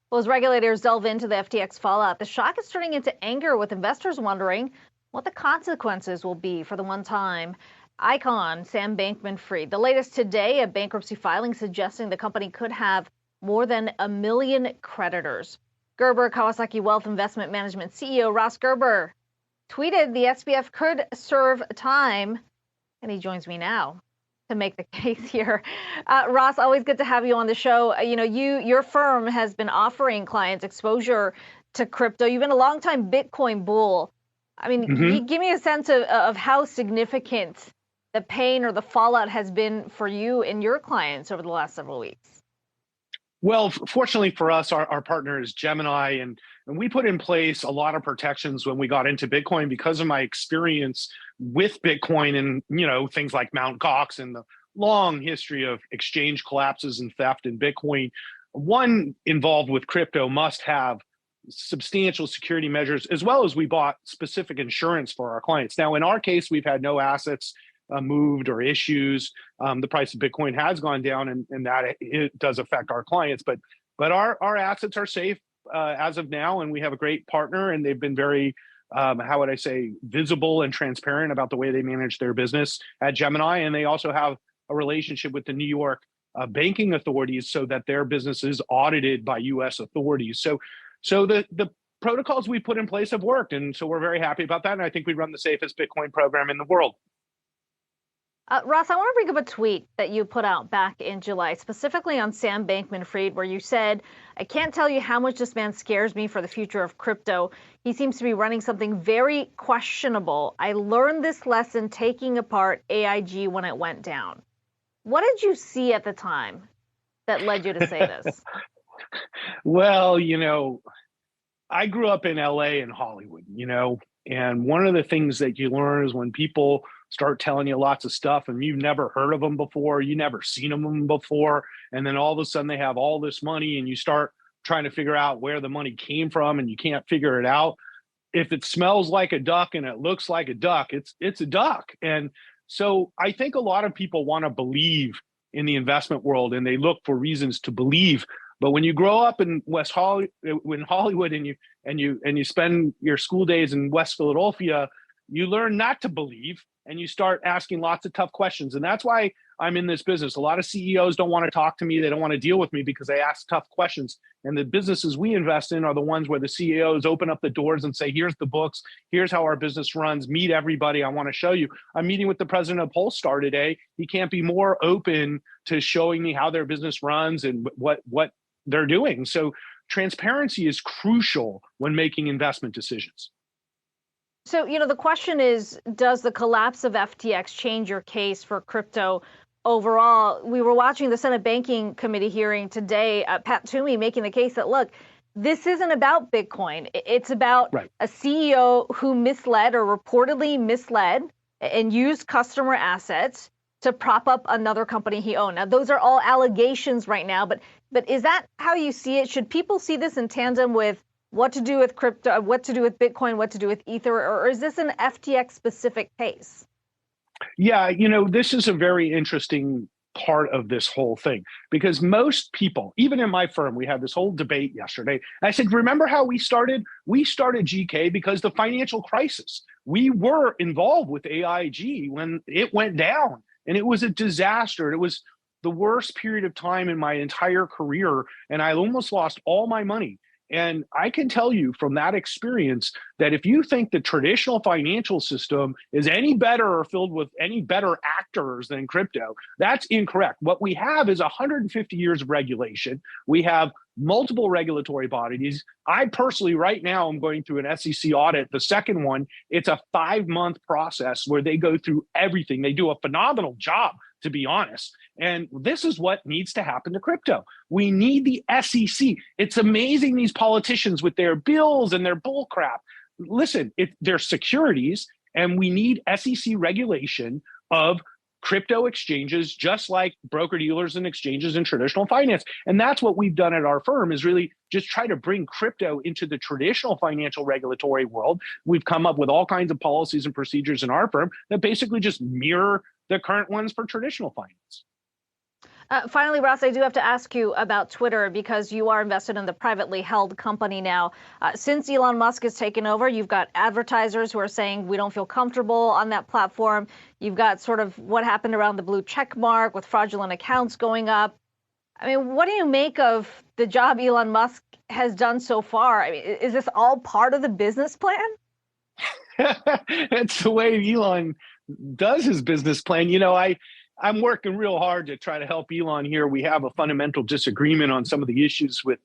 Well, as regulators delve into the FTX fallout, the shock is turning into anger, with investors wondering what the consequences will be for the one-time icon, Sam Bankman-Fried. The latest today, a bankruptcy filing suggesting the company could have more than 1 million creditors. Gerber, Kawasaki Wealth Investment Management CEO Ross Gerber, tweeted the SBF could serve time, and he joins me now to make the case here. Ross, always good to have you on the show. Your firm has been offering clients exposure to crypto. You've been a longtime Bitcoin bull. I mean, give me a sense of how significant the pain or the fallout has been for you and your clients over the last several weeks. Well, fortunately for us, our partner is Gemini, and we put in place a lot of protections when we got into Bitcoin because of my experience with Bitcoin and, things like Mt. Gox and the long history of exchange collapses and theft in Bitcoin. One involved with crypto must have substantial security measures, as well as we bought specific insurance for our clients. Now, in our case, we've had no assets moved or issues. The price of Bitcoin has gone down, and that it does affect our clients. But our assets are safe as of now, and we have a great partner, and they've been very, how would I say, visible and transparent about the way they manage their business at Gemini. And they also have a relationship with the New York banking authorities so that their business is audited by U.S. authorities. So the protocols we put in place have worked, and so we're very happy about that. And I think we run the safest Bitcoin program in the world. Ross, I want to bring up a tweet that you put out back in July, specifically on Sam Bankman-Fried, where you said, "I can't tell you how much this man scares me for the future of crypto. He seems to be running something very questionable. I learned this lesson taking apart AIG when it went down." What did you see at the time that led you to say this? Well, I grew up in LA and Hollywood, and one of the things that you learn is when people start telling you lots of stuff and you've never heard of them before, you never seen them before, and then all of a sudden they have all this money and you start trying to figure out where the money came from and you can't figure it out. If it smells like a duck and it looks like a duck, it's a duck. And so I think a lot of people want to believe in the investment world and they look for reasons to believe. But when you grow up in Hollywood and you spend your school days in West Philadelphia, you learn not to believe and you start asking lots of tough questions. And that's why I'm in this business. A lot of CEOs don't want to talk to me. They don't want to deal with me because they ask tough questions. And the businesses we invest in are the ones where the CEOs open up the doors and say, here's the books, here's how our business runs, meet everybody, I want to show you. I'm meeting with the president of Polestar today. He can't be more open to showing me how their business runs and what they're doing. So transparency is crucial when making investment decisions. So, the question is, does the collapse of FTX change your case for crypto overall? We were watching the Senate Banking Committee hearing today, Pat Toomey making the case that, look, this isn't about Bitcoin. It's about a CEO who misled or reportedly misled and used customer assets to prop up another company he owned. Now, those are all allegations right now, but is that how you see it? Should people see this in tandem with what to do with crypto, what to do with Bitcoin, what to do with Ether, or is this an FTX specific case? Yeah, this is a very interesting part of this whole thing because most people, even in my firm, we had this whole debate yesterday. I said, remember how we started? We started GK because the financial crisis. We were involved with AIG when it went down and it was a disaster. It was the worst period of time in my entire career and I almost lost all my money. And I can tell you from that experience that if you think the traditional financial system is any better or filled with any better actors than crypto, that's incorrect. What we have is 150 years of regulation. We have multiple regulatory bodies. I personally, right now, I'm going through an SEC audit. The second one, it's a 5-month process where they go through everything. They do a phenomenal job, to be honest. And this is what needs to happen to crypto. We need the SEC. It's amazing, these politicians with their bills and their bull crap. Listen, they're securities, and we need SEC regulation of crypto exchanges, just like broker dealers and exchanges in traditional finance. And that's what we've done at our firm, is really just try to bring crypto into the traditional financial regulatory world. We've come up with all kinds of policies and procedures in our firm that basically just mirror the current ones for traditional finance. Finally, Ross, I do have to ask you about Twitter because you are invested in the privately held company now. Since Elon Musk has taken over, you've got advertisers who are saying we don't feel comfortable on that platform. You've got sort of what happened around the blue check mark with fraudulent accounts going up. I mean, what do you make of the job Elon Musk has done so far? I mean, is this all part of the business plan? It's the way Elon does his business plan. I'm working real hard to try to help Elon here. We have a fundamental disagreement on some of the issues with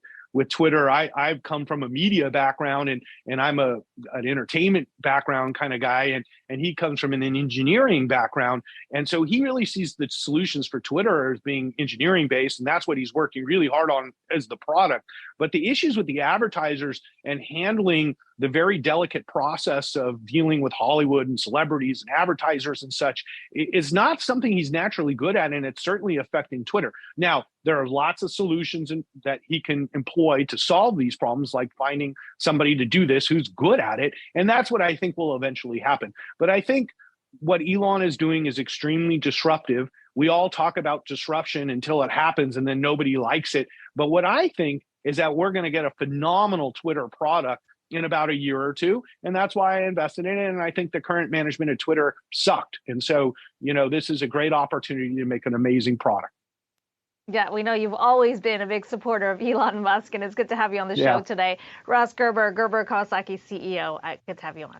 Twitter. I've come from a media background and I'm an entertainment background kind of guy, and he comes from an engineering background. And so he really sees the solutions for Twitter as being engineering based, and that's what he's working really hard on as the product. But the issues with the advertisers and handling the very delicate process of dealing with Hollywood and celebrities and advertisers and such is not something he's naturally good at, and it's certainly affecting Twitter. Now, there are lots of solutions that he can employ to solve these problems, like finding somebody to do this who's good at it, and that's what I think will eventually happen. But I think what Elon is doing is extremely disruptive. We all talk about disruption until it happens, and then nobody likes it. But what I think is that we're going to get a phenomenal Twitter product in about a year or two. And that's why I invested in it. And I think the current management of Twitter sucked. And so, this is a great opportunity to make an amazing product. Yeah, we know you've always been a big supporter of Elon Musk, and it's good to have you on the show today. Ross Gerber, Gerber Kawasaki CEO. Good to have you on.